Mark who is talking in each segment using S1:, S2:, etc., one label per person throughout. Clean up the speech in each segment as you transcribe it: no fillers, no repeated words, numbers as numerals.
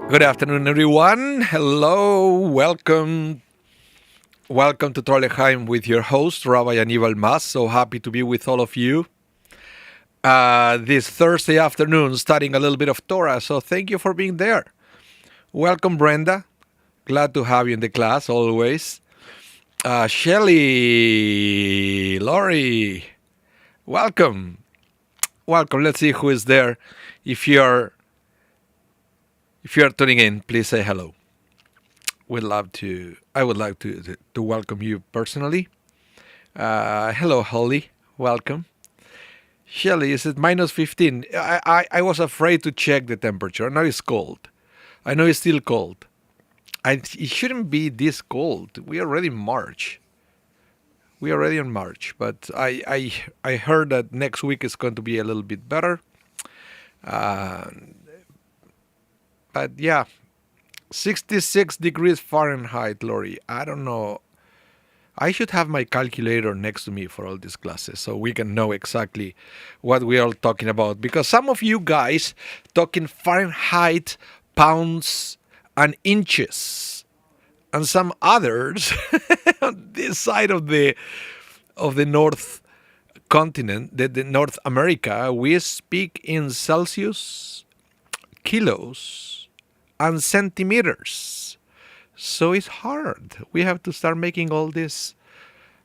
S1: Good afternoon, everyone. Hello, welcome to Trollheim with your host, Rabbi Anibal. So happy to be with all of you this Thursday afternoon, studying a little bit of Torah. So thank you for being there. Welcome, Brenda. Glad to have you in the class always. Shelly, Lori, welcome. Let's see who is there. If you're tuning in, please say hello. I would like to welcome you personally. Hello, Holly. Welcome. Shelly, is it minus 15? I was afraid to check the temperature. I know it's cold. I know it's still cold. It shouldn't be this cold. We are already in March. But I heard that next week is going to be a little bit better. But yeah, 66 degrees Fahrenheit, Lori. I don't know. I should have my calculator next to me for all these classes so we can know exactly what we are talking about. Because some of you guys talking Fahrenheit, pounds, and inches. And some others on this side of the North continent, the North America, we speak in Celsius, kilos, and centimeters. So it's hard. We have to start making all these,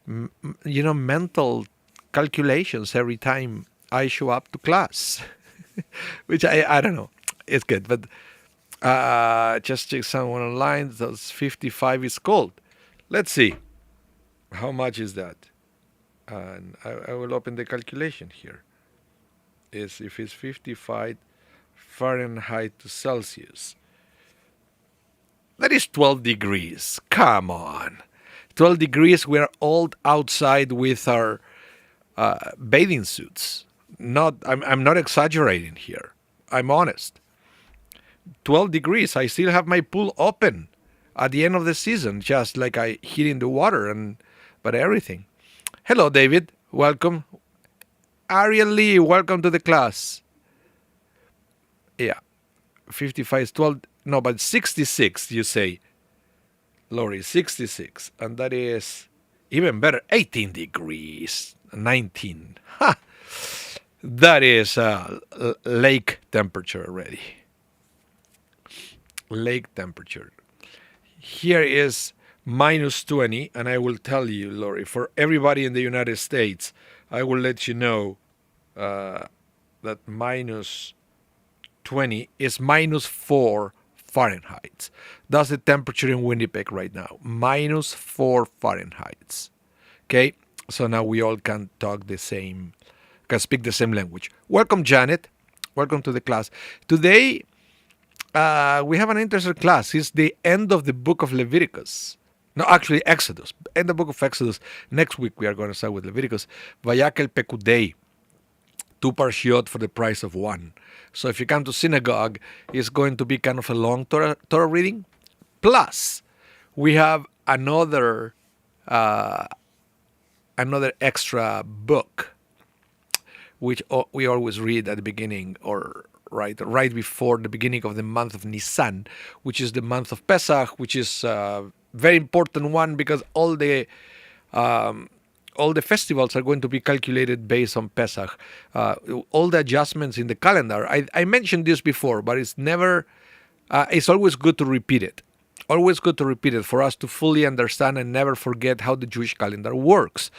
S1: mental calculations every time I show up to class, which I don't know. It's good, but just check someone online. That's 55 is cold. Let's see. How much is that? And I will open the calculation here. If it's 55 Fahrenheit to Celsius. That is 12 degrees. Come on. 12 degrees, we're all outside with our bathing suits. I'm not exaggerating here. I'm honest. 12 degrees, I still have my pool open at the end of the season, just like I heat in the water, but everything. Hello, David. Welcome. Ariel Lee, welcome to the class. Yeah, 55 is 12. No, but 66, you say. Lori, 66. And that is even better. 18 degrees. 19. Ha! That is lake temperature already. Lake temperature. Here is minus 20. And I will tell you, Lori, for everybody in the United States, I will let you know that minus 20 is minus 4 Fahrenheit. That's the temperature in Winnipeg right now. Minus 4 Fahrenheit. Okay? So now we all can talk can speak the same language. Welcome, Janet. Welcome to the class. Today, we have an interesting class. It's the end of the book of Leviticus. No, actually, Exodus. End the book of Exodus. Next week, we are going to start with Leviticus. Vayakel-Pekudei. 2 parshiot for the price of 1. So if you come to synagogue, it's going to be kind of a long Torah reading. Plus, we have another extra book, which we always read at the beginning or right before the beginning of the month of Nisan, which is the month of Pesach, which is a very important one because all the festivals are going to be calculated based on Pesach. All the adjustments in the calendar. I mentioned this before, but it's always good to repeat it. Always good to repeat it for us to fully understand and never forget how the Jewish calendar works.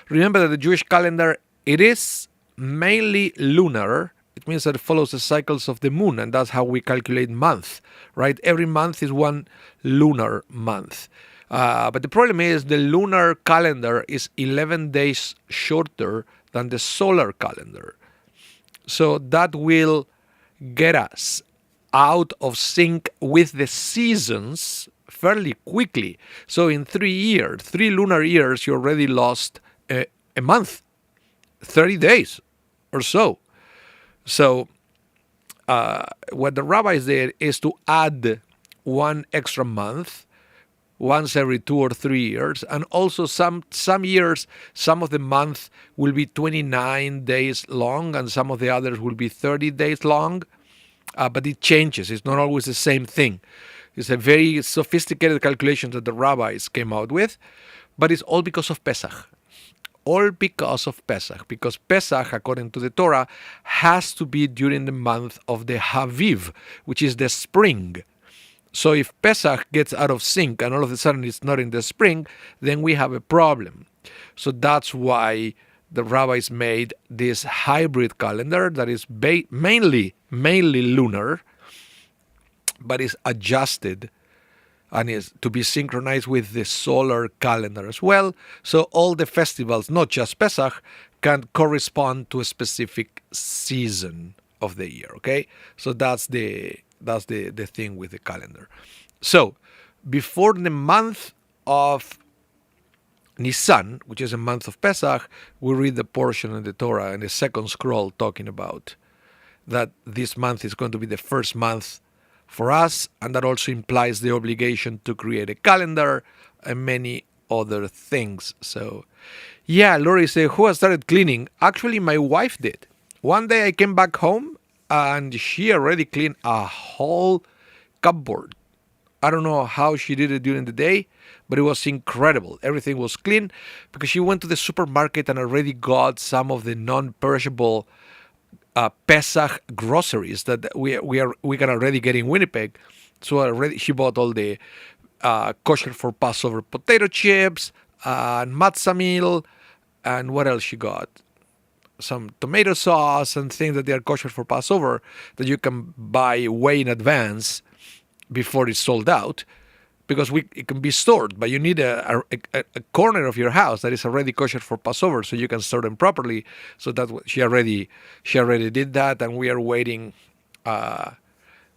S1: Remember that the Jewish calendar, it is mainly lunar. It means that it follows the cycles of the moon, and that's how we calculate month, right? Every month is one lunar month. But the problem is the lunar calendar is 11 days shorter than the solar calendar. So that will get us out of sync with the seasons fairly quickly. So in 3 lunar years, you already lost a month, 30 days or so. So what the rabbis did is to add one extra month once every 2 or 3 years. And also some years, some of the month will be 29 days long and some of the others will be 30 days long. but it changes. It's not always the same thing. It's a very sophisticated calculation that the rabbis came out with, but it's all because of Pesach. All because of Pesach. Because Pesach, according to the Torah, has to be during the month of the Haviv, which is the spring. So if Pesach gets out of sync and all of a sudden it's not in the spring, then we have a problem. So that's why the rabbis made this hybrid calendar that is mainly lunar, but is adjusted and is to be synchronized with the solar calendar as well. So all the festivals, not just Pesach, can correspond to a specific season of the year. Okay, so that's the thing with the calendar. So before the month of Nisan, which is a month of Pesach, we read the portion in the Torah in the second scroll talking about that this month is going to be the first month for us, and that also implies the obligation to create a calendar and many other things. So, yeah, Lori said, who has started cleaning? Actually, my wife did. One day I came back home and she already cleaned a whole cupboard. I don't know how she did it during the day, but it was incredible. Everything was clean because she went to the supermarket and already got some of the non-perishable Pesach groceries that we can already get in Winnipeg. So already she bought all the kosher for Passover potato chips and matzah meal, and what else she got? Some tomato sauce and things that they are kosher for Passover that you can buy way in advance before it's sold out, because it can be stored, but you need a corner of your house that is already kosher for Passover, so you can store them properly. So that she already did that, and we are waiting.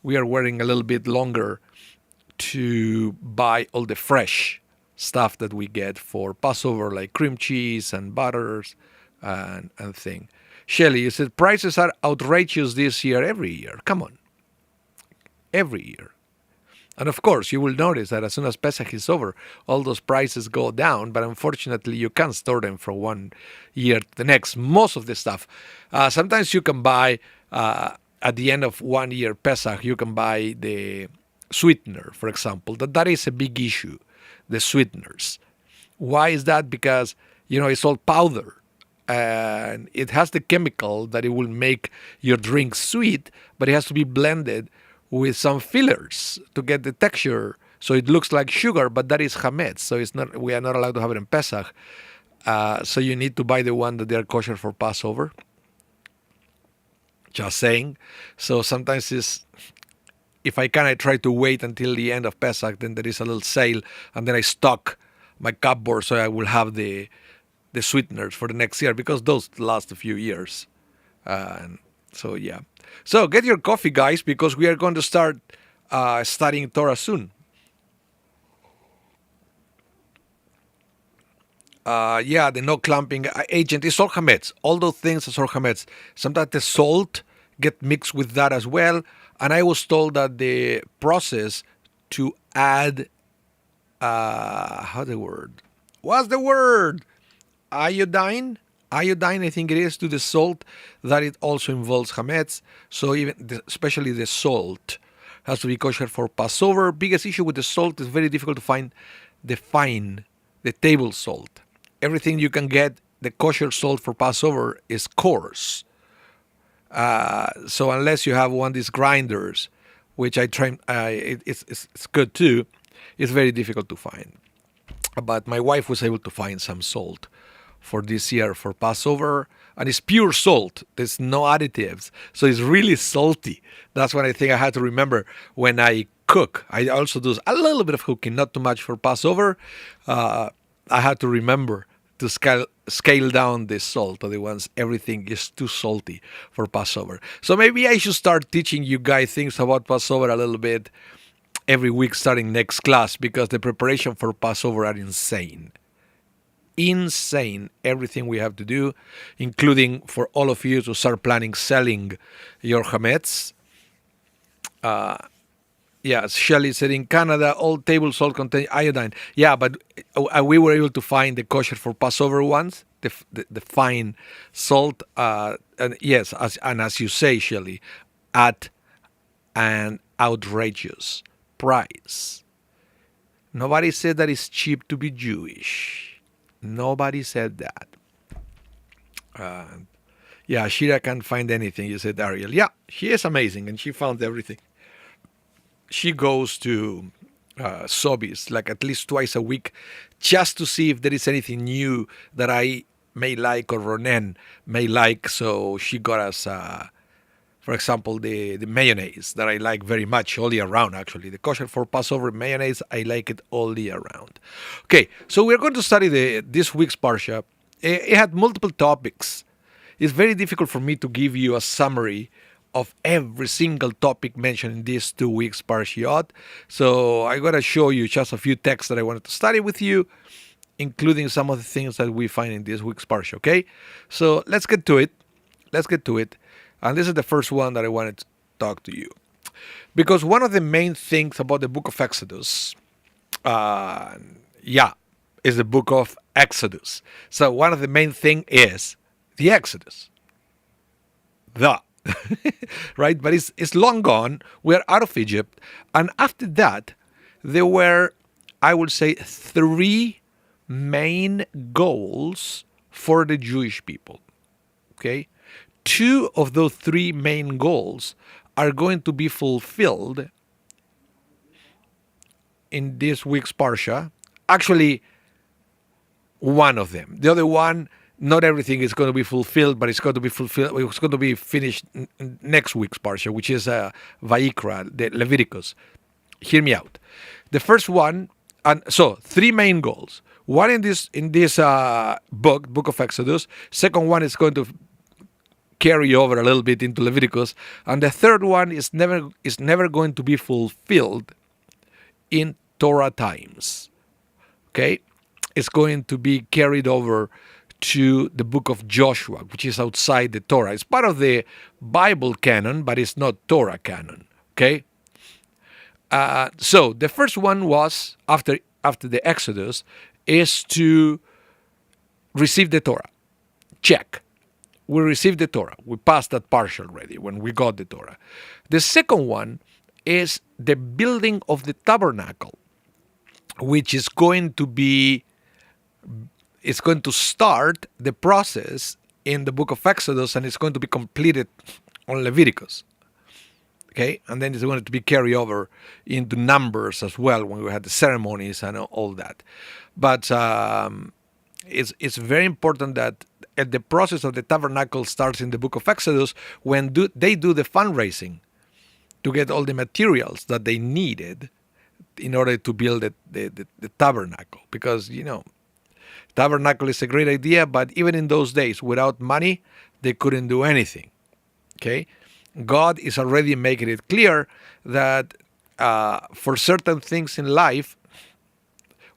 S1: We are waiting a little bit longer to buy all the fresh stuff that we get for Passover, like cream cheese and butters and thing. Shelly, you said prices are outrageous this year. Every year, come on, every year. And of course, you will notice that as soon as Pesach is over, all those prices go down. But unfortunately, you can't store them from one year to the next. Most of the stuff. Sometimes you can buy, at the end of 1 year Pesach, you can buy the sweetener, for example. That is a big issue, the sweeteners. Why is that? Because, it's all powder. And it has the chemical that it will make your drink sweet, but it has to be blended with some fillers to get the texture, so it looks like sugar, but that is chametz. So it's not. We are not allowed to have it in Pesach. So you need to buy the one that they are kosher for Passover. Just saying. So sometimes if I can, I try to wait until the end of Pesach. Then there is a little sale, and then I stock my cupboard so I will have the sweeteners for the next year, because those last a few years. So yeah. So get your coffee, guys, because we are going to start studying Torah soon. The no clamping agent is all chametz. All those things are all chametz. Sometimes the salt get mixed with that as well. And I was told that the process to add, what's the word? Iodine, I think it is, to the salt, that it also involves chametz. So especially the salt has to be kosher for Passover. Biggest issue with the salt is very difficult to find the table salt. Everything you can get, the kosher salt for Passover, is coarse. So unless you have one of these grinders, which I try, it's good too, it's very difficult to find. But my wife was able to find some salt for this year for Passover, and it's pure salt. There's no additives, so it's really salty. That's what I think I had to remember when I cook. I also do a little bit of cooking, not too much for Passover. I had to remember to scale down the salt, otherwise everything is too salty for Passover. So maybe I should start teaching you guys things about Passover a little bit every week starting next class, because the preparation for Passover are insane. Everything we have to do, including for all of you to start planning selling your chametz. Shelley said in Canada all table salt contain iodine. Yeah, but we were able to find the kosher for Passover ones, the fine salt. And yes, as you say, Shelley, at an outrageous price. Nobody said that it's cheap to be Jewish. Nobody said that. Yeah, Shira can't find anything, you said, Ariel. Yeah, she is amazing, and she found everything. She goes to Sobeys like at least twice a week just to see if there is anything new that I may like or Ronen may like. So she got us, for example, the mayonnaise that I like very much all year round, actually. The kosher for Passover mayonnaise, I like it all year round. Okay, so we're going to study this week's Parsha. It had multiple topics. It's very difficult for me to give you a summary of every single topic mentioned in these 2 weeks Parshiot. So I got to show you just a few texts that I wanted to study with you, including some of the things that we find in this week's Parsha, okay? So let's get to it. And this is the first one that I wanted to talk to you. Because one of the main things about the book of Exodus, is the book of Exodus. So one of the main thing is the Exodus. Right? But it's long gone. We're out of Egypt. And after that, there were, I would say, 3 main goals for the Jewish people. Okay? 2 of those 3 main goals are going to be fulfilled in this week's Parsha. Actually, one of them. The other one, not everything is going to be fulfilled, but it's going to be fulfilled. It's going to be finished next week's Parsha, which is Vayikra, the Leviticus. Hear me out. The first one, and so 3 main goals. One in this book of Exodus. Second one is going to carry over a little bit into Leviticus, and the third one is never going to be fulfilled in Torah times. Okay, it's going to be carried over to the book of Joshua, which is outside the Torah. It's part of the Bible canon, but it's not Torah canon. Okay, so the first one was after the Exodus is to receive the Torah. Check. We received the Torah. We passed that partial already when we got the Torah. The second one is the building of the tabernacle, which is going to start the process in the book of Exodus, and it's going to be completed on Leviticus. Okay, and then it's going to be carried over into Numbers as well when we had the ceremonies and all that. But it's very important that the process of the tabernacle starts in the book of Exodus when they do the fundraising to get all the materials that they needed in order to build the tabernacle. Because, tabernacle is a great idea, but even in those days, without money, they couldn't do anything. Okay? God is already making it clear that for certain things in life,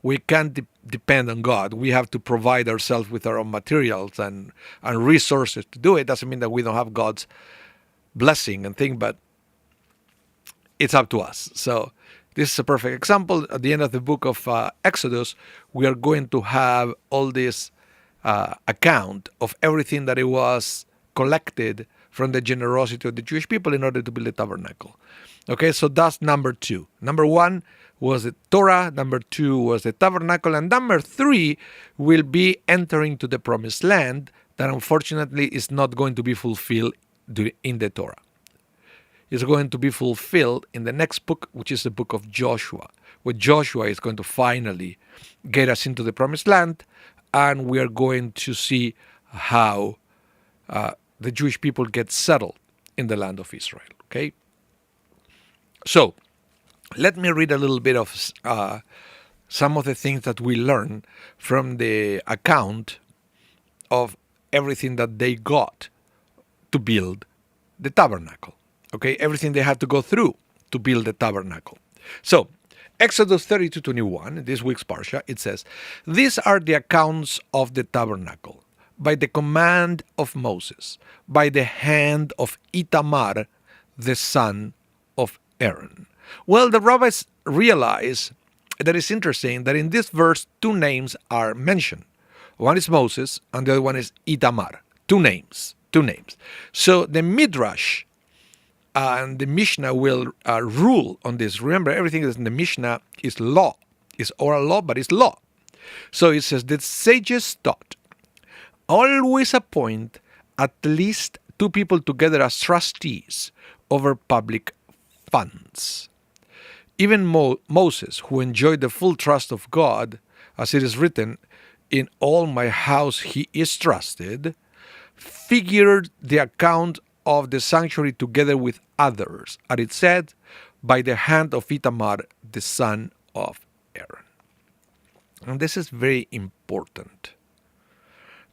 S1: we can't depend on God. We have to provide ourselves with our own materials and resources to do it. Doesn't mean that we don't have God's blessing and thing, but it's up to us. So this is a perfect example. At the end of the book of Exodus, we are going to have all this account of everything that it was collected from the generosity of the Jewish people in order to build the tabernacle. Okay, so that's number 2. Number 1 was the Torah, number 2 was the tabernacle, and number 3 will be entering to the promised land that unfortunately is not going to be fulfilled in the Torah. It's going to be fulfilled in the next book, which is the book of Joshua, where Joshua is going to finally get us into the promised land, and we are going to see how the Jewish people get settled in the land of Israel. Okay? So, let me read a little bit of some of the things that we learn from the account of everything that they got to build the tabernacle. Okay, everything they had to go through to build the tabernacle. So, Exodus 32:21, this week's Parsha, it says, "These are the accounts of the tabernacle, by the command of Moses, by the hand of Itamar, the son of Aaron." Well, the rabbis realize that it's interesting that in this verse 2 names are mentioned. One is Moses and the other one is Itamar. Two names. So the Midrash And the Mishnah will rule on this. Remember, everything that's in the Mishnah is law. It's oral law, but it's law. So it says that sages taught, always appoint at least two people together as trustees over public funds. Even Moses, who enjoyed the full trust of God, as it is written, in all my house he is trusted, figured the account of the sanctuary together with others, as it said, by the hand of Itamar, the son of Aaron. And this is very important,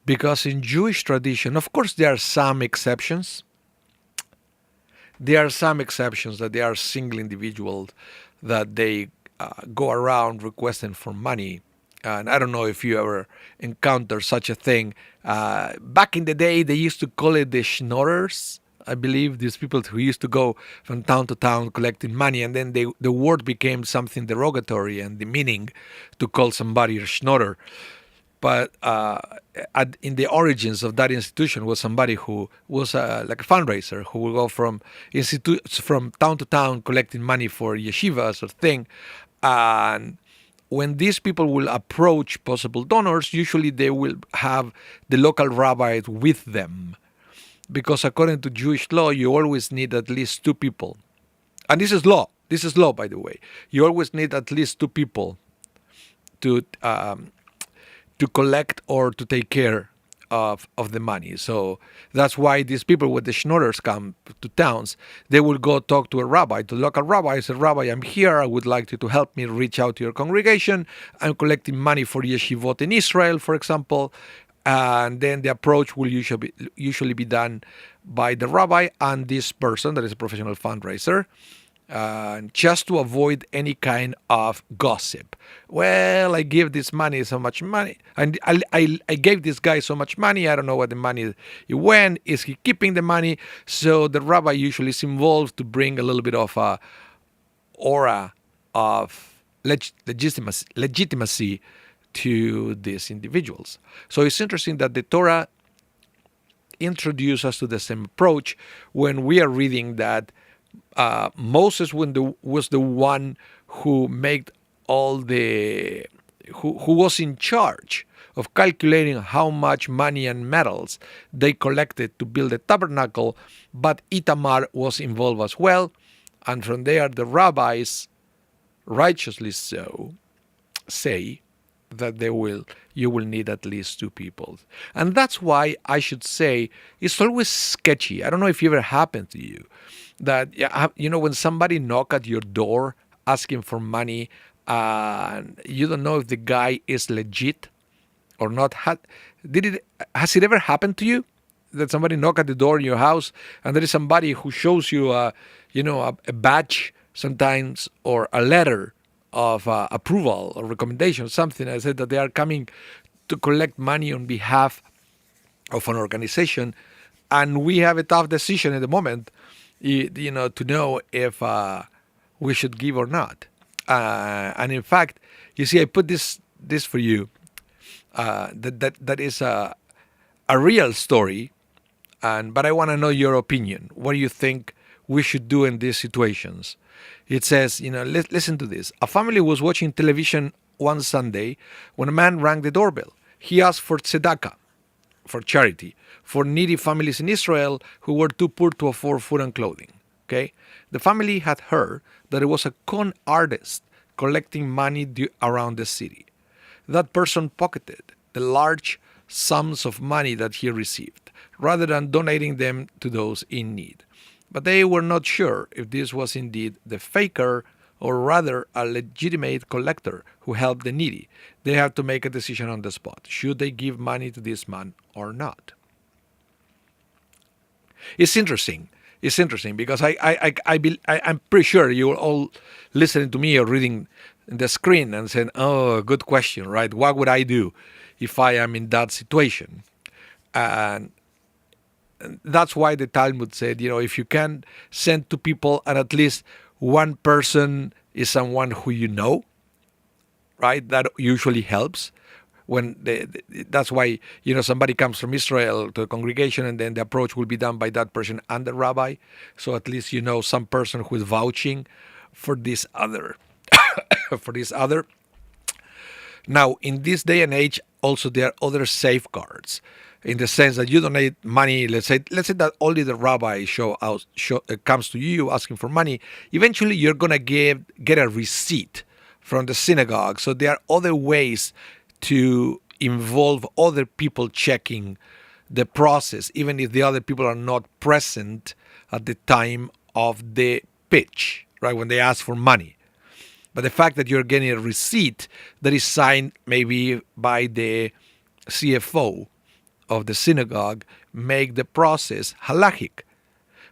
S1: because in Jewish tradition, of course, there are some exceptions. There are some exceptions that there are single individuals that they go around requesting for money. And I don't know if you ever encountered such a thing. Back in the day, they used to call it the schnorrers. I believe these people who used to go from town to town collecting money, and then the word became something derogatory and demeaning to call somebody a schnorrer. But in the origins of that institution was somebody who was like a fundraiser who would go from town to town collecting money for yeshivas or thing. And when these people will approach possible donors, usually they will have the local rabbis with them. Because according to Jewish law, you always need at least two people. And this is law. This is law, by the way. You always need at least two people to collect or to take care of the money. So that's why these people with the schnorrers come to towns. They will go talk to a rabbi, to the local rabbi. Say, Rabbi, I'm here. I would like you to help me reach out to your congregation. I'm collecting money for yeshivot in Israel, for example. And then the approach will usually be done by the rabbi and this person that is a professional fundraiser, just to avoid any kind of gossip. Well, I give this money so much money, and I gave this guy so much money. I don't know where the money went. Is he keeping the money? So the rabbi usually is involved to bring a little bit of a aura of legitimacy to these individuals. So it's interesting that the Torah introduces us to the same approach when we are reading that Moses was the one who made all the who was in charge of calculating how much money and metals they collected to build the tabernacle, but Itamar was involved as well, and from there the rabbis, righteously so, say that you will need at least two people. And that's why I should say it's always sketchy. I don't know if it ever happened to you that, when somebody knock at your door asking for money, and you don't know if the guy is legit or not. Has it ever happened to you that somebody knock at the door in your house and there is somebody who shows you a badge sometimes, or a letter of approval or recommendation, something? I said that they are coming to collect money on behalf of an organization, and we have a tough decision at the moment, to know if we should give or not. And in fact, you see, I put this for you. That is a real story, but I want to know your opinion. What do you think we should do in these situations? It says, listen to this. A family was watching television one Sunday when a man rang the doorbell. He asked for tzedakah, for charity, for needy families in Israel who were too poor to afford food and clothing. Okay, the family had heard that it was a con artist collecting money around the city. That person pocketed the large sums of money that he received, rather than donating them to those in need. But they were not sure if this was indeed the faker or rather a legitimate collector who helped the needy. They had to make a decision on the spot. Should they give money to this man or not? It's interesting. It's interesting because I'm pretty sure you're all listening to me or reading the screen and saying, oh, good question, right? What would I do if I am in that situation? And that's why the Talmud said, if you can send two people and at least one person is someone who you know, right? That usually helps. That's why somebody comes from Israel to a congregation, and then the approach will be done by that person and the rabbi. So at least some person who is vouching for this other, for this other. Now, in this day and age, also there are other safeguards, in the sense that you donate money. Let's say that only the rabbi comes to you asking for money. Eventually, you're gonna get a receipt from the synagogue. So there are other ways to involve other people checking the process, even if the other people are not present at the time of the pitch, right, when they ask for money. But the fact that you're getting a receipt that is signed maybe by the CFO of the synagogue make the process halachic.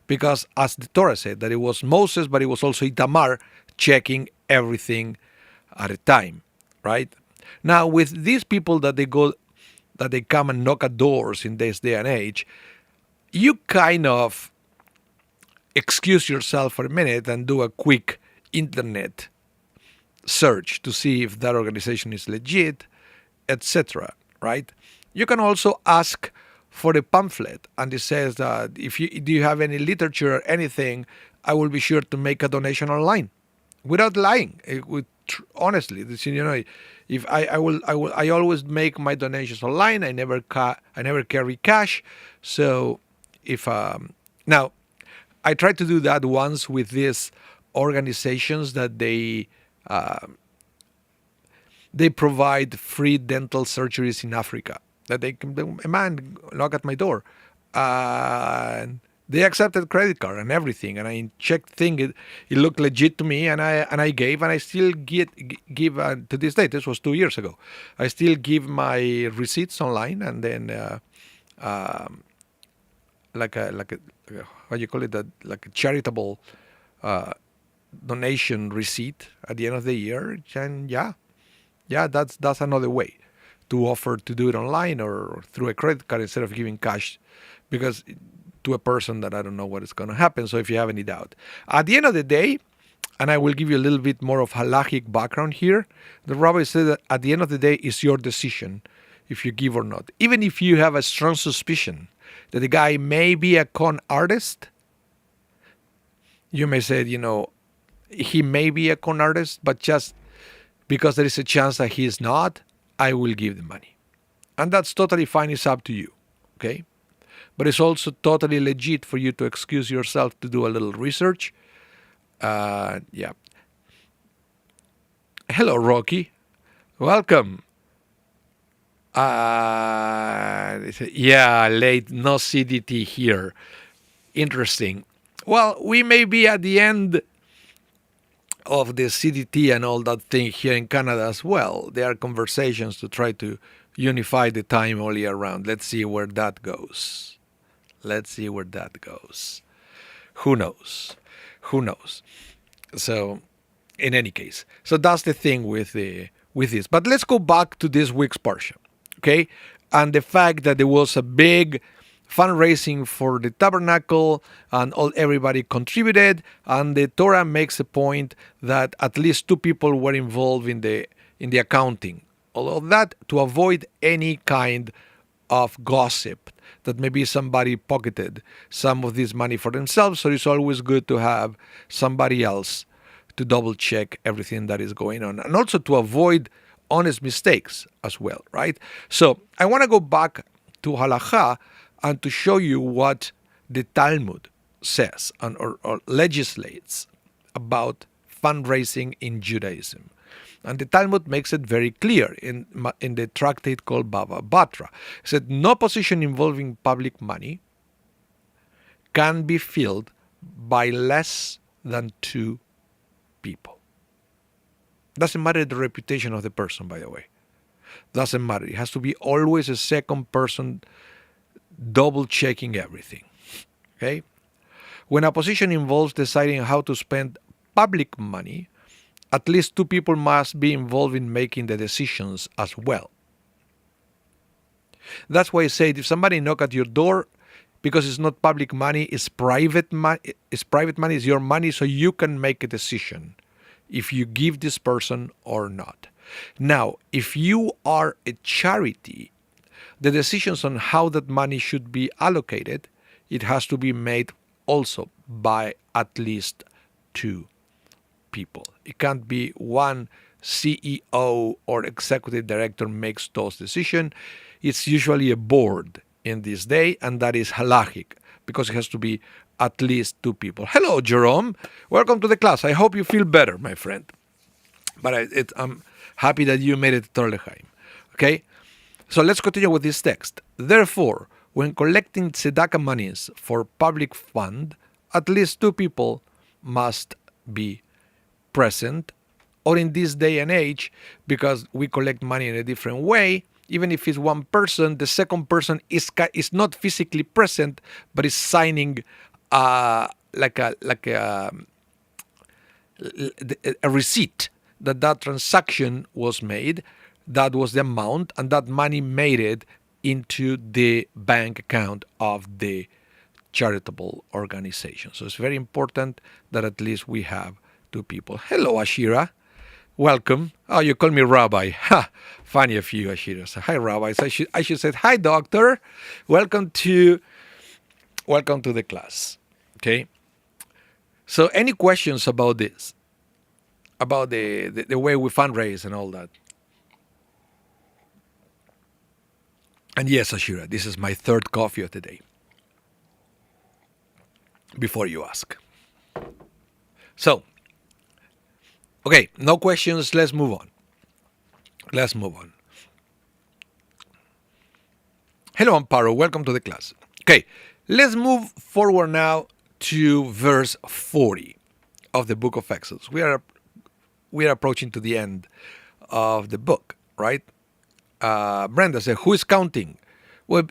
S1: Because as the Torah said, that it was Moses, but it was also Itamar checking everything at a time, right? Now, with these people that they come and knock at doors in this day and age, you kind of excuse yourself for a minute and do a quick internet search to see if that organization is legit, etc. Right? You can also ask for a pamphlet, and it says that do you have any literature or anything, I will be sure to make a donation online, without lying. Honestly, if I always make my donations online. I never carry cash. So if now, I tried to do that once with these organizations that they provide free dental surgeries in Africa. That a man knocked at my door, and they accepted credit card and everything. And I checked it looked legit to me, and I gave, and I still give to this day. This was 2 years ago. I still give my receipts online, and then like a what you call it, like a charitable donation receipt at the end of the year. And that's another way to offer to do it online or through a credit card instead of giving cash, because to a person that I don't know what is going to happen. So if you have any doubt, at the end of the day, and I will give you a little bit more of halachic background here, the rabbi said that at the end of the day, it's your decision if you give or not. Even if you have a strong suspicion that the guy may be a con artist, you may say, he may be a con artist, but just because there is a chance that he is not, I will give the money. And that's totally fine. It's up to you. Okay? But it's also totally legit for you to excuse yourself to do a little research. Yeah. Hello, Rocky. Welcome. Yeah, late. No CDT here. Interesting. Well, we may be at the end of the CDT and all that thing here in Canada as well. There are conversations to try to unify the time all year round. Let's see where that goes. Who knows? So, in any case, so that's the thing with this. But let's go back to this week's parsha, okay? And the fact that there was a big fundraising for the tabernacle, and everybody contributed, and the Torah makes a point that at least 2 people were involved in the accounting. All of that to avoid any kind of gossip that maybe somebody pocketed some of this money for themselves. So it's always good to have somebody else to double check everything that is going on, and also to avoid honest mistakes as well, right? So I want to go back to halacha and to show you what the Talmud says or legislates about fundraising in Judaism. And the Talmud makes it very clear in the tractate called Bava Batra. It said, no position involving public money can be filled by less than 2 people. Doesn't matter the reputation of the person, by the way. Doesn't matter. It has to be always a second person double checking everything. Okay? When a position involves deciding how to spend public money, at least 2 people must be involved in making the decisions as well. That's why I said, if somebody knock at your door, because it's not public money, it's private money, it's your money, so you can make a decision if you give this person or not. Now, if you are a charity, the decisions on how that money should be allocated, it has to be made also by at least two people. It can't be one CEO or executive director makes those decisions. It's usually a board in this day, and that is halachic because it has to be at least two people. Hello, Jerome. Welcome to the class. I hope you feel better, my friend. But I'm happy that you made it to Torah L'chaim. Okay? So let's continue with this text. Therefore, when collecting tzedakah monies for public fund, at least two people must be present, or in this day and age, because we collect money in a different way, even if it's one person, the second person is not physically present, but is signing like a receipt that transaction was made, that was the amount, and that money made it into the bank account of the charitable organization. So it's very important that at least we have two people. Hello, Ashira. Welcome. Oh, you call me Rabbi. Ha! Funny of you, Ashira. So, hi, Rabbi. So I should say, hi, doctor. Welcome to the class. Okay. So, any questions about this? About the way we fundraise and all that? And yes, Ashira, this is my third coffee of the day. Before you ask. So, okay, no questions. Let's move on. Hello, Amparo. Welcome to the class. Okay, let's move forward now to verse 40 of the book of Exodus. We are approaching to the end of the book, right? Brenda said, who is counting? Well,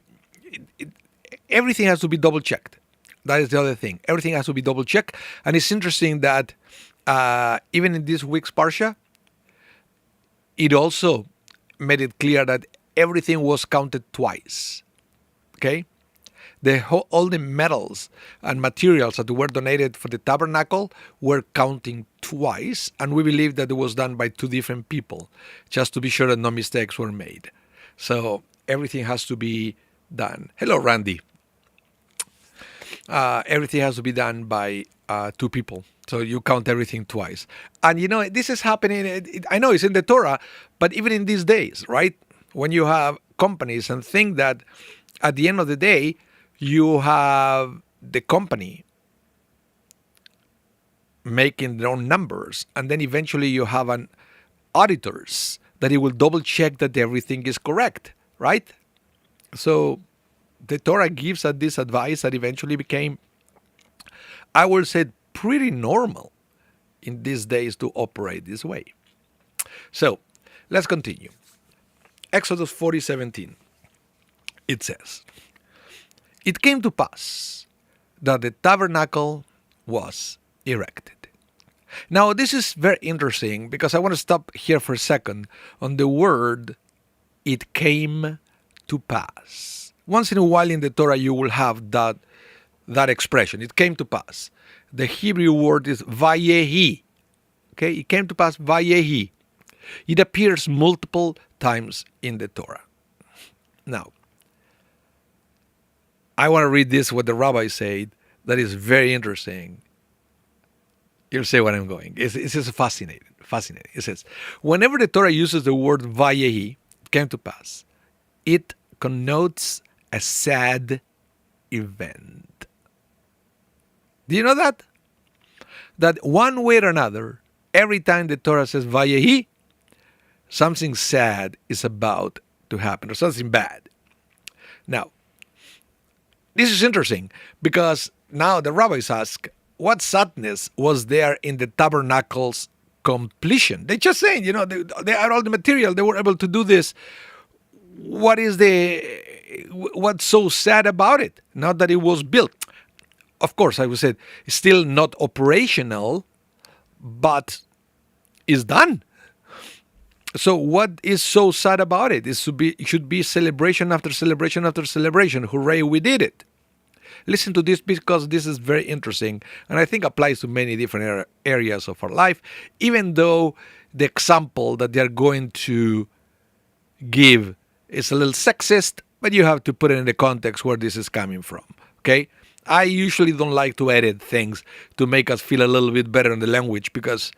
S1: everything has to be double checked. That is the other thing. Everything has to be double checked. And it's interesting that even in this week's Parsha, it also made it clear that everything was counted twice. Okay? All the metals and materials that were donated for the tabernacle were counting twice, and we believe that it was done by two different people, just to be sure that no mistakes were made. So everything has to be done. Hello, Randy. Everything has to be done by two people. So you count everything twice. And this is happening, I know it's in the Torah, but even in these days, right? When you have companies and think that at the end of the day, you have the company making their own numbers, and then eventually you have an auditors that it will double check that everything is correct, right? So the Torah gives us this advice that eventually became, I will say, pretty normal in these days to operate this way. So let's continue. Exodus 40:17. It says, it came to pass that the tabernacle was erected. Now, this is very interesting because I want to stop here for a second on the word, it came to pass. Once in a while in the Torah, you will have that expression, it came to pass. The Hebrew word is vayehi. Okay, it came to pass, vayehi. It appears multiple times in the Torah. Now, I want to read this, what the rabbi said, that is very interesting. You'll say what I'm going. It's just fascinating. It says, whenever the Torah uses the word vayehi, came to pass, it connotes a sad event. Do you know that? That one way or another, every time the Torah says vayehi, something sad is about to happen, or something bad. Now, this is interesting because now the rabbis ask, what sadness was there in the tabernacle's completion? They just saying, they had all the material, they were able to do this. What's so sad about it? Not that it was built. Of course, I would say it's still not operational, but it's done. So what is so sad about it? It should be celebration after celebration after celebration. Hooray, we did it. Listen to this because this is very interesting and I think applies to many different areas of our life, even though the example that they're going to give is a little sexist, but you have to put it in the context where this is coming from. Okay? I usually don't like to edit things to make us feel a little bit better in the language, because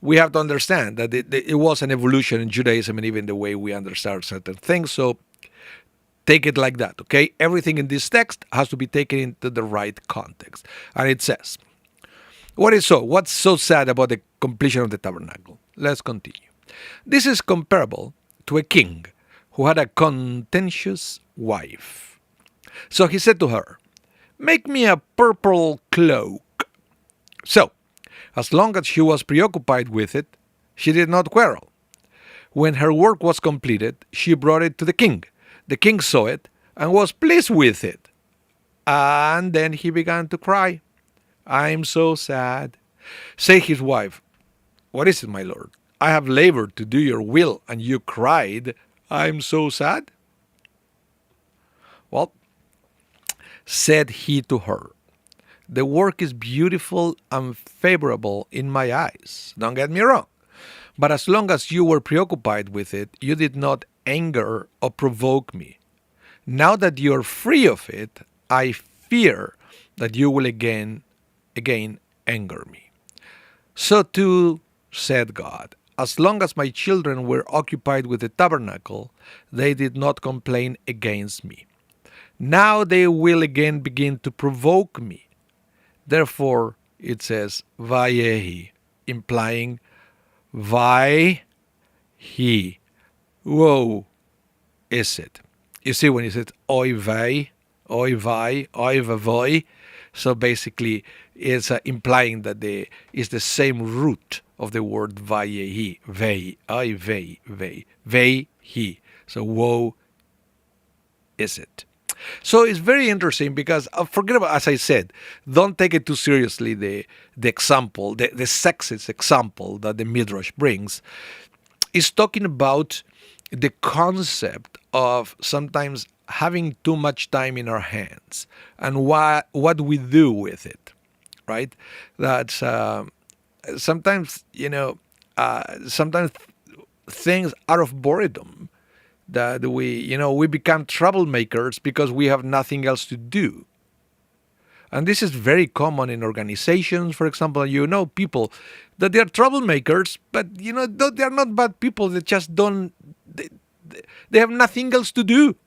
S1: we have to understand that it was an evolution in Judaism and even the way we understand certain things. So take it like that, okay? Everything in this text has to be taken into the right context. And it says, what's so sad about the completion of the tabernacle? Let's continue. This is comparable to a king who had a contentious wife. So he said to her, "Make me a purple cloak." So, as long as she was preoccupied with it, she did not quarrel. When her work was completed, she brought it to the king. The king saw it and was pleased with it. And then he began to cry. "I'm so sad." Say his wife, "What is it, my lord? I have labored to do your will, and you cried, 'I'm so sad'?" Well, said he to her, "The work is beautiful and favorable in my eyes. Don't get me wrong. But as long as you were preoccupied with it, you did not anger or provoke me. Now that you are free of it, I fear that you will again anger me. So too, said God, as long as my children were occupied with the tabernacle, they did not complain against me. Now they will again begin to provoke me. Therefore, it says, Vayehi, implying Vai he. Woe is it. You see, when you said Oy vei, Oy vai, Oy vavoy, so basically it's implying that it's the same root of the word Vayehi, vei, Oy vei, vei he. So woe is it. So it's very interesting because forget about, as I said, don't take it too seriously the example, the sexist example that the Midrash brings. Is talking about the concept of sometimes having too much time in our hands and what we do with it, right? That sometimes, sometimes things out of boredom, that we become troublemakers because we have nothing else to do. And this is very common in organizations, for example. People that they are troublemakers, but they are not bad people. They just don't. They have nothing else to do.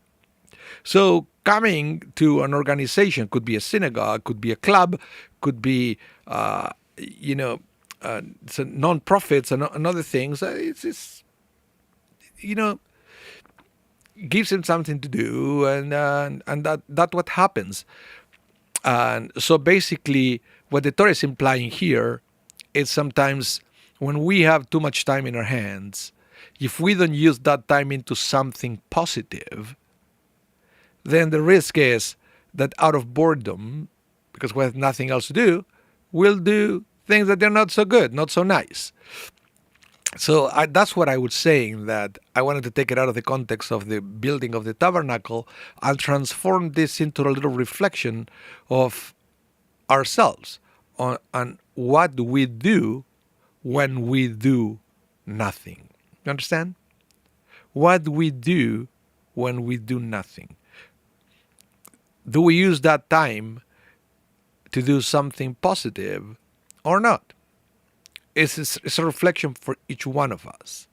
S1: So coming to an organization, could be a synagogue, could be a club, could be non-profits and other things. It's gives them something to do, and that's what happens. And so basically, what the Torah is implying here is sometimes when we have too much time in our hands, if we don't use that time into something positive, then the risk is that out of boredom, because we have nothing else to do, we'll do things that they're not so good, not so nice. So that's what I was saying, that I wanted to take it out of the context of the building of the tabernacle and transform this into a little reflection of ourselves on what we do when we do nothing. You understand? What we do when we do nothing. Do we use that time to do something positive or not? It's a reflection for each one of us.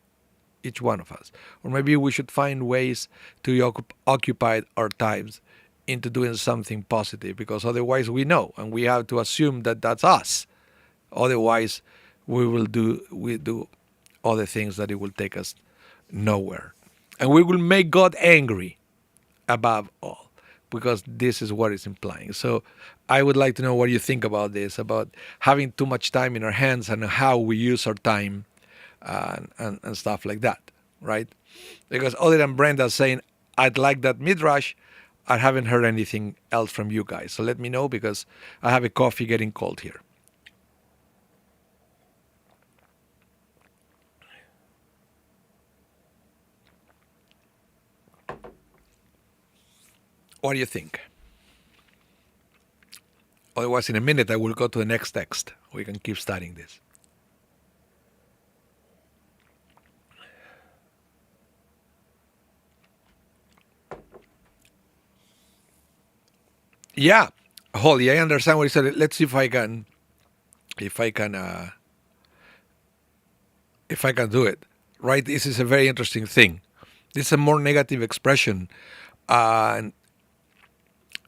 S1: Or maybe we should find ways to occupy our times into doing something positive, because otherwise we know, and we have to assume that that's us. Otherwise, we do other things that it will take us nowhere. And we will make God angry above all, because this is what it's implying. So I would like to know what you think about this, about having too much time in our hands and how we use our time and stuff like that, right? Because other than Brenda saying, I'd like that midrash, I haven't heard anything else from you guys. So let me know, because I have a coffee getting cold here. What do you think? Otherwise, in a minute, I will go to the next text. We can keep studying this. Yeah, Holly, I understand what you said. Let's see if I can, if I can do it. Right? This is a very interesting thing. This is a more negative expression, uh,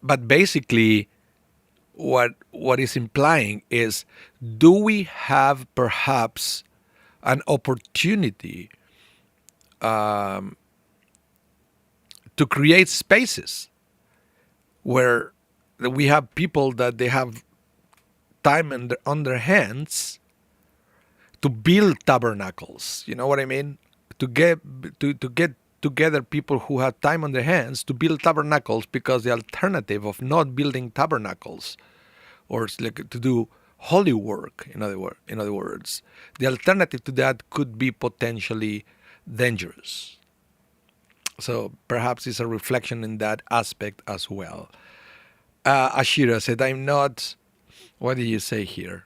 S1: but basically, what is implying is, do we have perhaps an opportunity to create spaces where we have people that they have time on their hands to build tabernacles. You know what I mean? To get together people who have time on their hands to build tabernacles, because the alternative of not building tabernacles, or it's like to do holy work, in other words, the alternative to that could be potentially dangerous. So perhaps it's a reflection in that aspect as well. Ashira said, I'm not, what did you say here?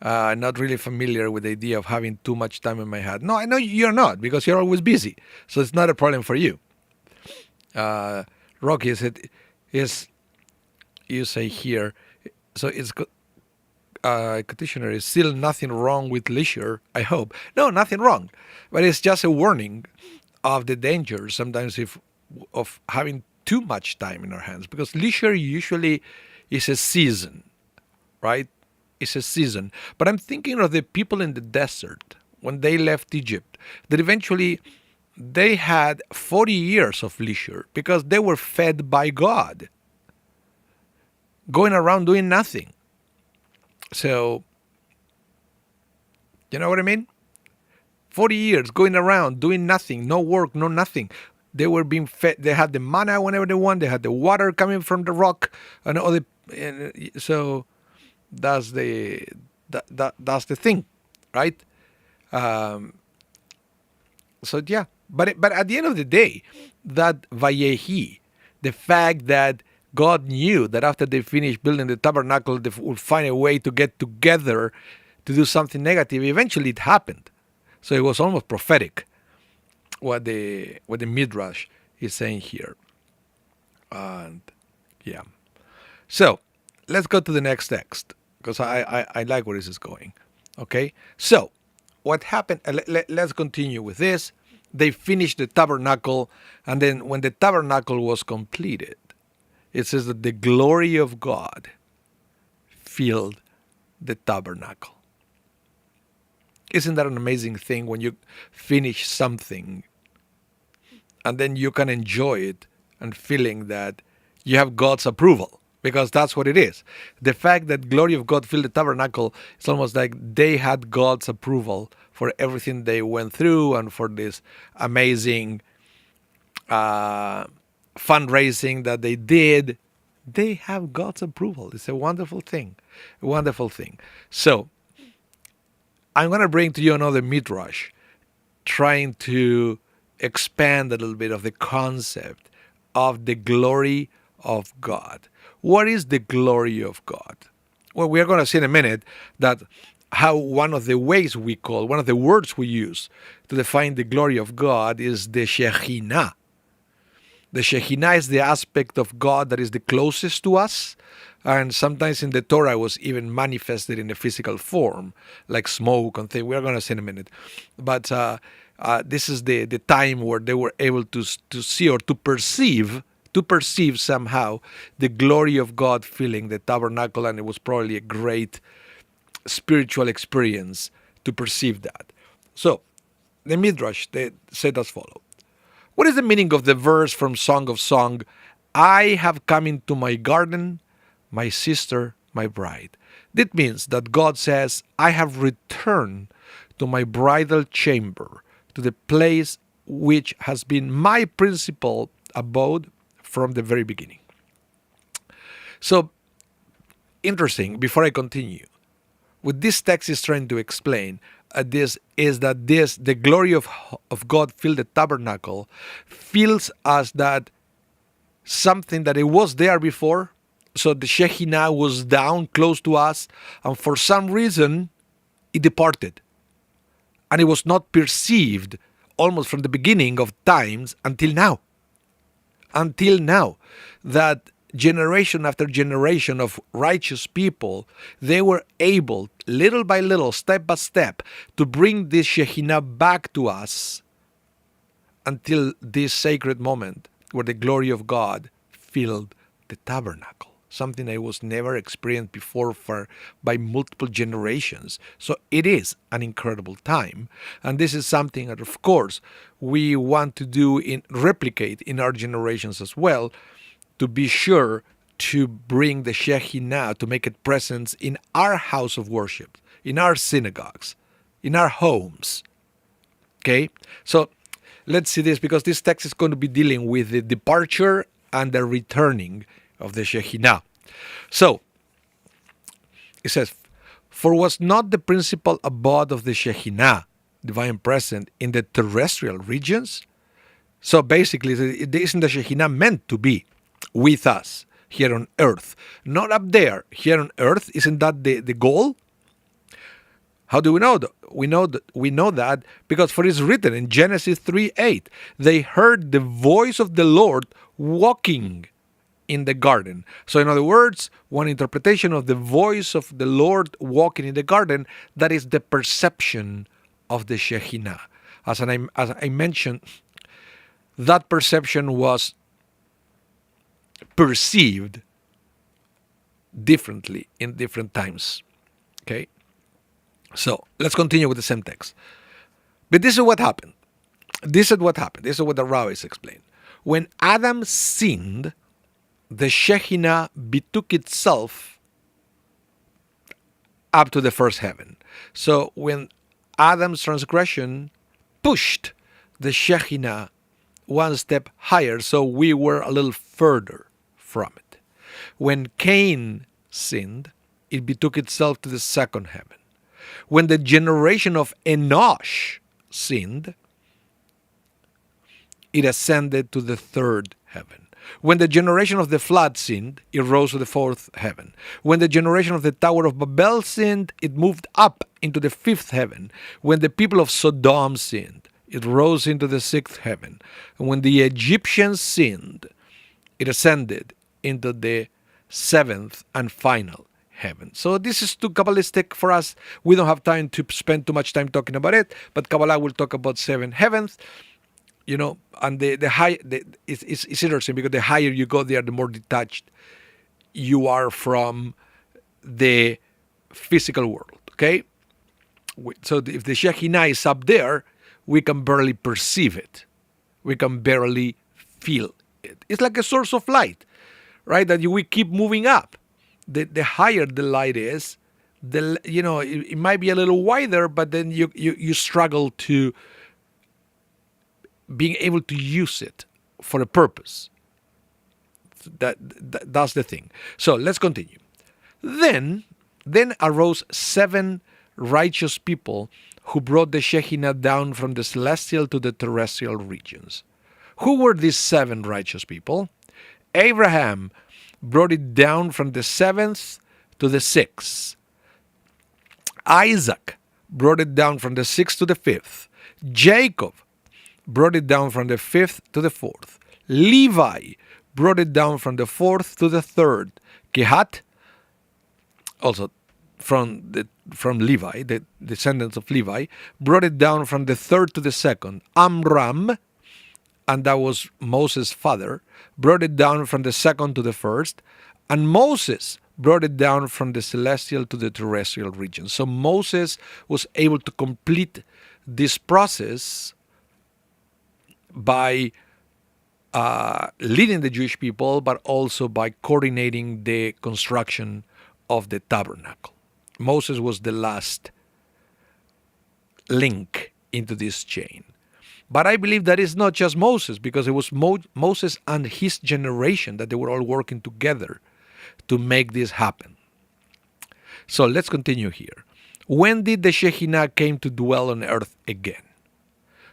S1: Not really familiar with the idea of having too much time in my head. No, I know you're not, because you're always busy. So it's not a problem for you. Rocky said, is, you say here, so it's petitioner is still nothing wrong with leisure, I hope. No, nothing wrong. But it's just a warning of the danger sometimes if of having too much time in our hands, because leisure usually is a season, right? It's a season. But I'm thinking of the people in the desert when they left Egypt, that eventually they had 40 years of leisure because they were fed by God, going around doing nothing. So, you know what I mean? 40 years going around doing nothing, no work, no nothing. They were being fed. They had the manna whenever they want. They had the water coming from the rock, and all the. So that's that's the thing, right? Um, so yeah, but at the end of the day, that Vayehi, the fact that God knew that after they finished building the tabernacle, they would find a way to get together to do something negative. Eventually, it happened. So it was almost prophetic what the Midrash is saying here. And yeah. So let's go to the next text, because I like where this is going. Okay. So what happened? Let's continue with this. They finished the tabernacle, and then when the tabernacle was completed, it says that the glory of God filled the tabernacle. Isn't that an amazing thing when you finish something and then you can enjoy it and feeling that you have God's approval? Because that's what it is. The fact that glory of God filled the tabernacle, it's almost like they had God's approval for everything they went through and for this amazing fundraising that they did. They have God's approval. It's a wonderful thing. A wonderful thing. So I'm going to bring to you another midrash, trying to expand a little bit of the concept of the glory of God. What is the glory of God? Well, we are going to see in a minute that how one of the words we use to define the glory of God is the Shekhinah. The Shekhinah is the aspect of God that is the closest to us, and sometimes in the Torah was even manifested in a physical form, like smoke and things. We're going to see in a minute. But this is the time where they were able to see or to perceive somehow the glory of God filling the tabernacle, and it was probably a great spiritual experience to perceive that. So, the Midrash, they said as follows. What is the meaning of the verse from Song of Song? I have come into my garden, my sister, my bride. That means that God says, I have returned to my bridal chamber, to the place which has been my principal abode from the very beginning. So, interesting, before I continue, what this text is trying to explain this is that the glory of God filled the tabernacle, feels as that something that it was there before. So the Shekhinah was down close to us, and for some reason it departed. And it was not perceived almost from the beginning of times until now. Until now. That generation after generation of righteous people, they were able, little by little, step by step, to bring this Shekhinah back to us until this sacred moment where the glory of God filled the tabernacle. Something I was never experienced before by multiple generations. So it is an incredible time. And this is something that, of course, we want to replicate in our generations as well, to be sure to bring the Shekhinah, to make it present in our house of worship, in our synagogues, in our homes. Okay? So let's see this, because this text is going to be dealing with the departure and the returning of the Shekhinah. So, it says, for was not the principal abode of the Shekhinah, divine present, in the terrestrial regions? So basically, isn't the Shekhinah meant to be with us here on earth? Not up there, here on earth. Isn't that the goal? How do we know that? We know that because for it is written in Genesis 3:8, they heard the voice of the Lord walking in the garden. So in other words, one interpretation of the voice of the Lord walking in the garden, that is the perception of the Shekhinah. As I mentioned, that perception was perceived differently in different times. Okay? So let's continue with the same text. But this is what happened. This is what the rabbis explain. When Adam sinned, the Shekhinah betook itself up to the first heaven. So when Adam's transgression pushed the Shekhinah one step higher, so we were a little further from it. When Cain sinned, it betook itself to the second heaven. When the generation of Enosh sinned, it ascended to the third heaven. When the generation of the flood sinned, it rose to the fourth heaven. When the generation of the Tower of Babel sinned, it moved up into the fifth heaven. When the people of Sodom sinned, it rose into the sixth heaven. And when the Egyptians sinned, it ascended into the seventh and final heaven. So this is too Kabbalistic for us. We don't have time to spend too much time talking about it, but Kabbalah will talk about seven heavens. You know, and it's interesting because the higher you go there, the more detached you are from the physical world, okay? So if the Shekhinah is up there, we can barely perceive it. We can barely feel it. It's like a source of light, right? That we keep moving up. The higher the light is, it might be a little wider, but then you struggle to being able to use it for a purpose. That's the thing. So let's continue. Then arose 7 righteous people who brought the Shekhinah down from the celestial to the terrestrial regions. Who were these 7 righteous people? Abraham brought it down from the 7th to the 6th. Isaac brought it down from the 6th to the 5th. Jacob brought it down from the 5th to the 4th. Levi brought it down from the 4th to the 3rd. Kehat, also from Levi, the descendants of Levi, brought it down from the 3rd to the 2nd. Amram, and that was Moses' father, brought it down from the 2nd to the 1st. And Moses brought it down from the celestial to the terrestrial region. So Moses was able to complete this process by leading the Jewish people, but also by coordinating the construction of the tabernacle. Moses was the last link into this chain. But I believe that it's not just Moses, because it was Moses and his generation that they were all working together to make this happen. So let's continue here. When did the Shekhinah came to dwell on earth again?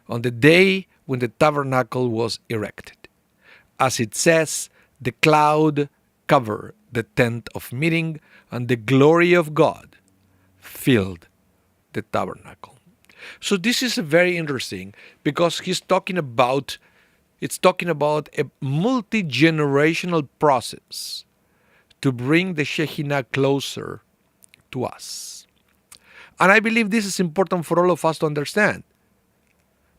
S1: On the day when the tabernacle was erected. As it says, the cloud covered the tent of meeting, and the glory of God filled the tabernacle. So this is very interesting because he's talking about It's talking about a multi-generational process to bring the Shekhinah closer to us. And I believe this is important for all of us to understand,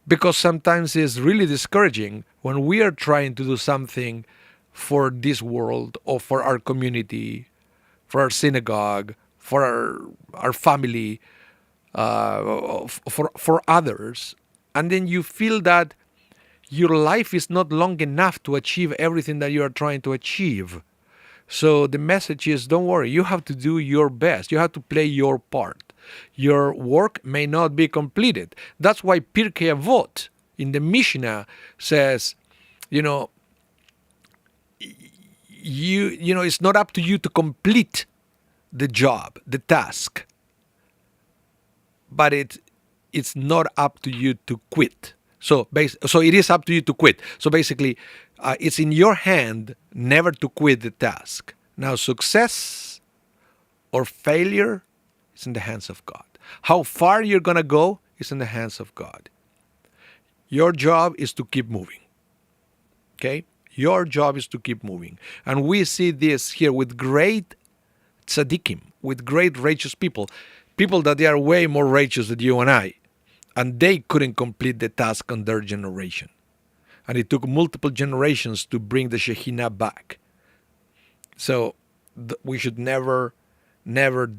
S1: because sometimes it's really discouraging when we are trying to do something for this world or for our community, for our synagogue, for our family, for others, and then you feel that your life is not long enough to achieve everything that you are trying to achieve. So the message is, don't worry, you have to do your best. You have to play your part. Your work may not be completed. That's why Pirkei Avot in the Mishnah says, you know, it's not up to you to complete the job, the task, but it's not up to you to quit. So it is up to you to quit. So basically, it's in your hand never to quit the task. Now, success or failure is in the hands of God. How far you're going to go is in the hands of God. Your job is to keep moving. Okay? Your job is to keep moving. And we see this here with great tzaddikim, with great righteous people that they are way more righteous than you and I. And they couldn't complete the task on their generation. And it took multiple generations to bring the Shekhinah back. So we should never get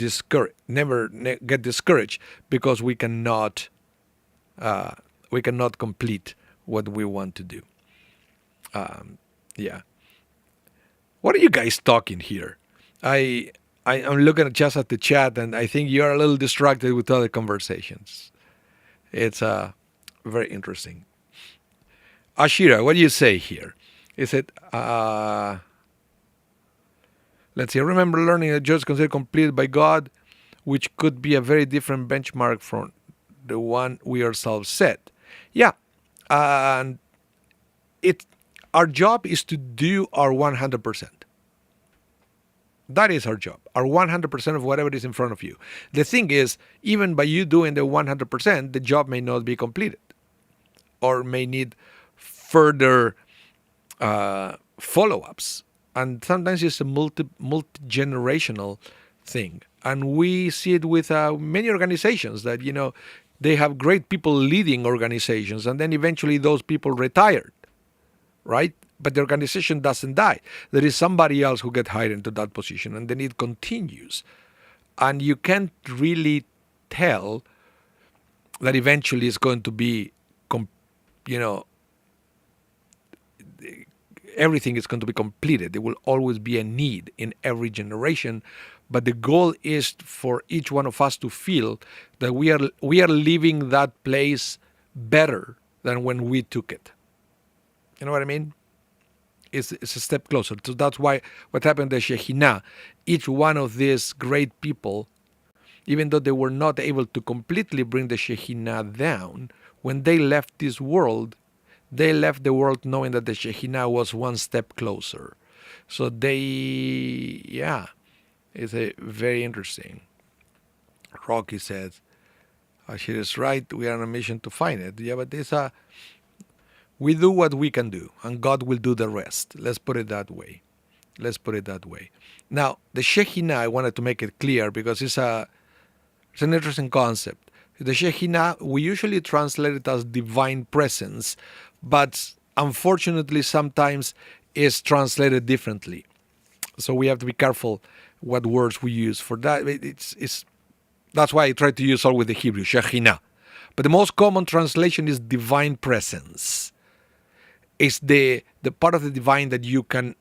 S1: discouraged because we cannot complete what we want to do. Yeah. What are you guys talking here? I'm looking just at the chat, and I think you're a little distracted with other conversations. It's very interesting. Ashira, what do you say here? Is it, let's see, I remember learning that jobs considered completed by God, which could be a very different benchmark from the one we ourselves set. Yeah, and our job is to do our 100%. That is our job, our 100% of whatever is in front of you. The thing is, even by you doing the 100%, the job may not be completed or may need further follow-ups. And sometimes it's a multi-generational thing. And we see it with many organizations that, they have great people leading organizations, and then eventually those people retired, right? But the organization doesn't die. There is somebody else who gets hired into that position, and then it continues. And you can't really tell that eventually it's going to be, everything is going to be completed. There will always be a need in every generation. But the goal is for each one of us to feel that we are leaving that place better than when we took it. You know what I mean? It's a step closer. So that's why what happened to Shekhinah, each one of these great people, even though they were not able to completely bring the Shekhinah down, when they left this world, they left the world knowing that the Shekhinah was one step closer. So it's a very interesting. Rocky says, she is right, we are on a mission to find it. Yeah, but we do what we can do, and God will do the rest. Let's put it that way. Now, the Shekhinah, I wanted to make it clear because it's an interesting concept. The Shekhinah, we usually translate it as divine presence, but unfortunately sometimes it's translated differently. So we have to be careful what words we use for that. That's why I try to use all with the Hebrew, Shekhinah. But the most common translation is divine presence. It's the part of the divine that you can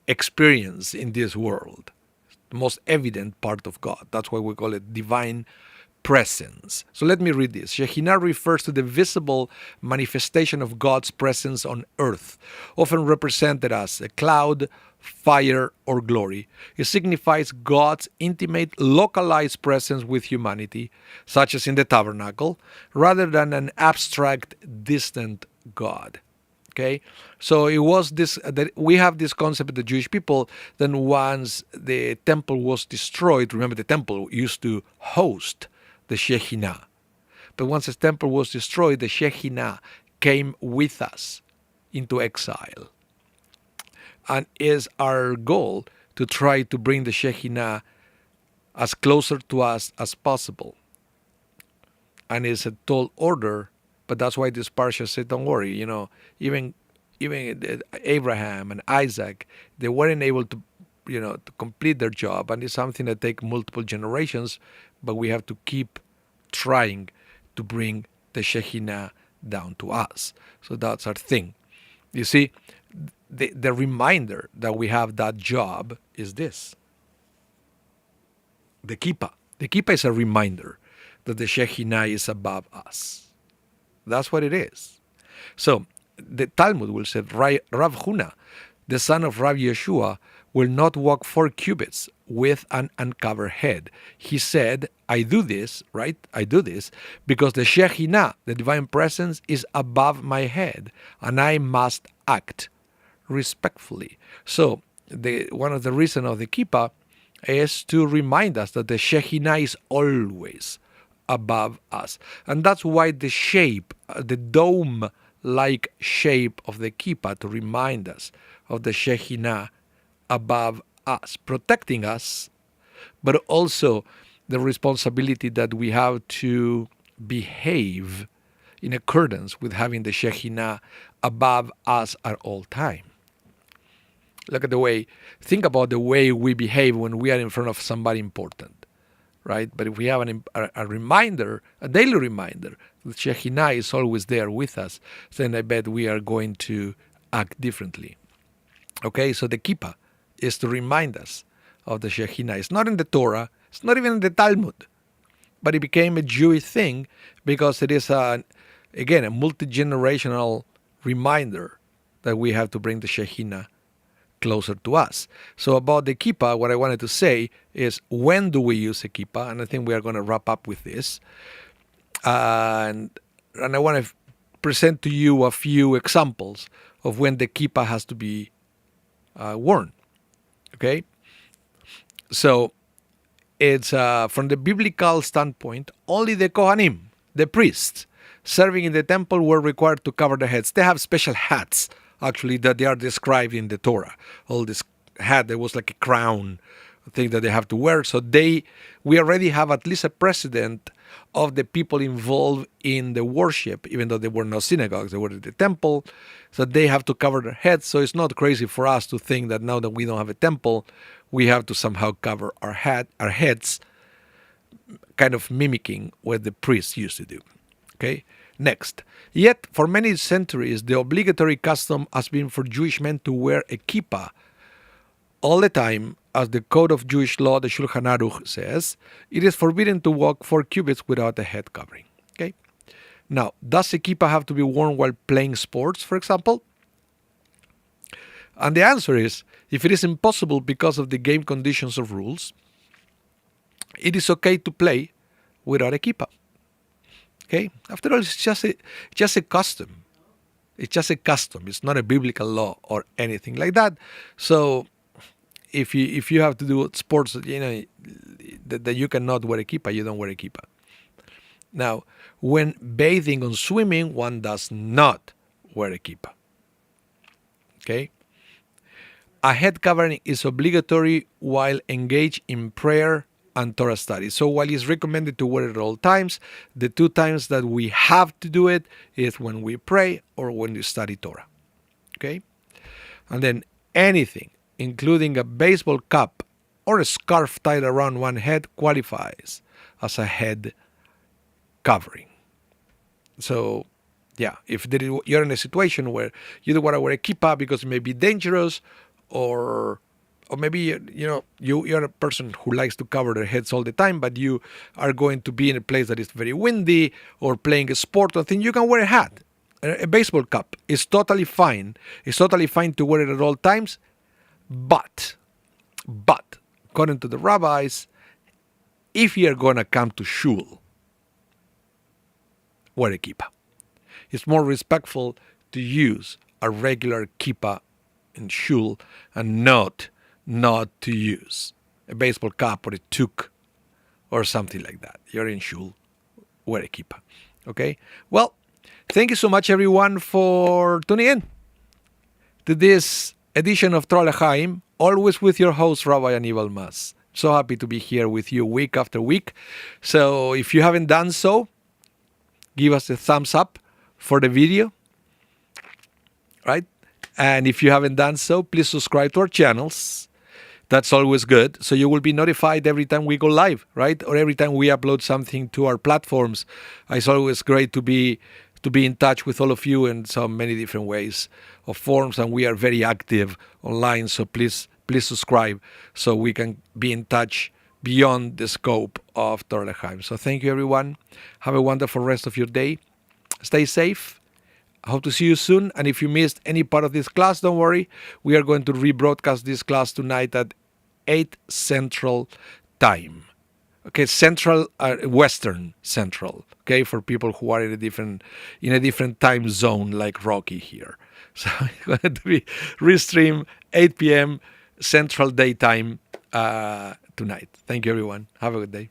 S1: experience in this world. The most evident part of God. That's why we call it divine presence. So let me read this. Shekhinah refers to the visible manifestation of God's presence on earth, often represented as a cloud, fire, or glory. It signifies God's intimate, localized presence with humanity, such as in the tabernacle, rather than an abstract, distant God. Okay, so it was this that we have this concept of the Jewish people. Then once the temple was destroyed, remember the temple used to host the Shekhinah, but once the temple was destroyed, the Shekhinah came with us into exile. And is our goal to try to bring the Shekhinah as closer to us as possible. And it's a tall order, but that's why this parsha said, don't worry, even Abraham and Isaac, they weren't able to, to complete their job. And it's something that takes multiple generations, but we have to keep trying to bring the Shekhinah down to us. So that's our thing. You see, the reminder that we have that job is this. The kippah. The kippah is a reminder that the Shekhinah is above us. That's what it is. So the Talmud will say, Rav Huna, the son of Rav Yeshua, will not walk 4 cubits with an uncovered head. He said, I do this, right? I do this because the Shekhinah, the divine presence, is above my head, and I must act respectfully. So one of the reasons of the kippah is to remind us that the Shekhinah is always above us. And that's why the shape, the dome-like shape of the kippah, to remind us of the Shekhinah above us, protecting us, but also the responsibility that we have to behave in accordance with having the Shekhinah above us at all time. Look at think about the way we behave when we are in front of somebody important, right? But if we have a reminder, a daily reminder, that Shekhinah is always there with us, then I bet we are going to act differently. Okay, so the kippah is to remind us of the Shekhinah. It's not in the Torah, it's not even in the Talmud, but it became a Jewish thing because it is, again, a multi-generational reminder that we have to bring the Shekhinah closer to us. So about the kippah, what I wanted to say is, when do we use a kippah? And I think we are going to wrap up with this. And I want to present to you a few examples of when the kippah has to be worn. Okay? So it's from the biblical standpoint, only the Kohanim, the priests, serving in the temple were required to cover their heads. They have special hats, actually, that they are described in the Torah. All this hat, there was like a crown thing that they have to wear. So we already have at least a precedent of the people involved in the worship, even though there were no synagogues, they were at the temple. So they have to cover their heads. So it's not crazy for us to think that now that we don't have a temple, we have to somehow cover our heads, kind of mimicking what the priests used to do. Okay? Next. Yet, for many centuries, the obligatory custom has been for Jewish men to wear a kippah all the time. As the Code of Jewish Law, the Shulchan Aruch, says, it is forbidden to walk 4 cubits without a head covering. Okay? Now, does a kippah have to be worn while playing sports, for example? And the answer is, if it is impossible because of the game conditions or rules, it is okay to play without a kippah. Okay? After all, it's just a custom. It's just a custom. It's not a biblical law or anything like that. So if you have to do sports, that you cannot wear a kippah, you don't wear a kippah. Now, when bathing or swimming, one does not wear a kippah. Okay? A head covering is obligatory while engaged in prayer and Torah study. So while it's recommended to wear it at all times, the 2 times that we have to do it is when we pray or when we study Torah. Okay? And then anything, including a baseball cap or a scarf tied around one head, qualifies as a head covering. So, yeah, if you're in a situation where you don't want to wear a kippah because it may be dangerous, or maybe you're a person who likes to cover their heads all the time, but you are going to be in a place that is very windy or playing a sport or thing, you can wear a hat. A baseball cap is totally fine. It's totally fine to wear it at all times. But, according to the rabbis, if you're going to come to shul, wear a kippah. It's more respectful to use a regular kippah in shul and not to use a baseball cap or a toque or something like that. You're in shul, wear a kippah. Okay? Well, thank you so much, everyone, for tuning in. to this edition of Torah L'Chaim, always with your host, Rabbi Anibal. So happy to be here with you week after week. So if you haven't done so, give us a thumbs up for the video, right? And if you haven't done so, please subscribe to our channels. That's always good. So you will be notified every time we go live, right? Or every time we upload something to our platforms. It's always great to be in touch with all of you in so many different ways of forms, and we are very active online. So please subscribe so we can be in touch beyond the scope of Torah L'Chaim. So thank you, everyone. Have a wonderful rest of your day. Stay safe. I hope to see you soon. And if you missed any part of this class, don't worry. We are going to rebroadcast this class tonight at 8 Central Time. Okay, Central, Western Central. Okay, for people who are in a different time zone like Rocky here. So it's going to be restream 8 p.m. Central Daytime tonight. Thank you, everyone. Have a good day.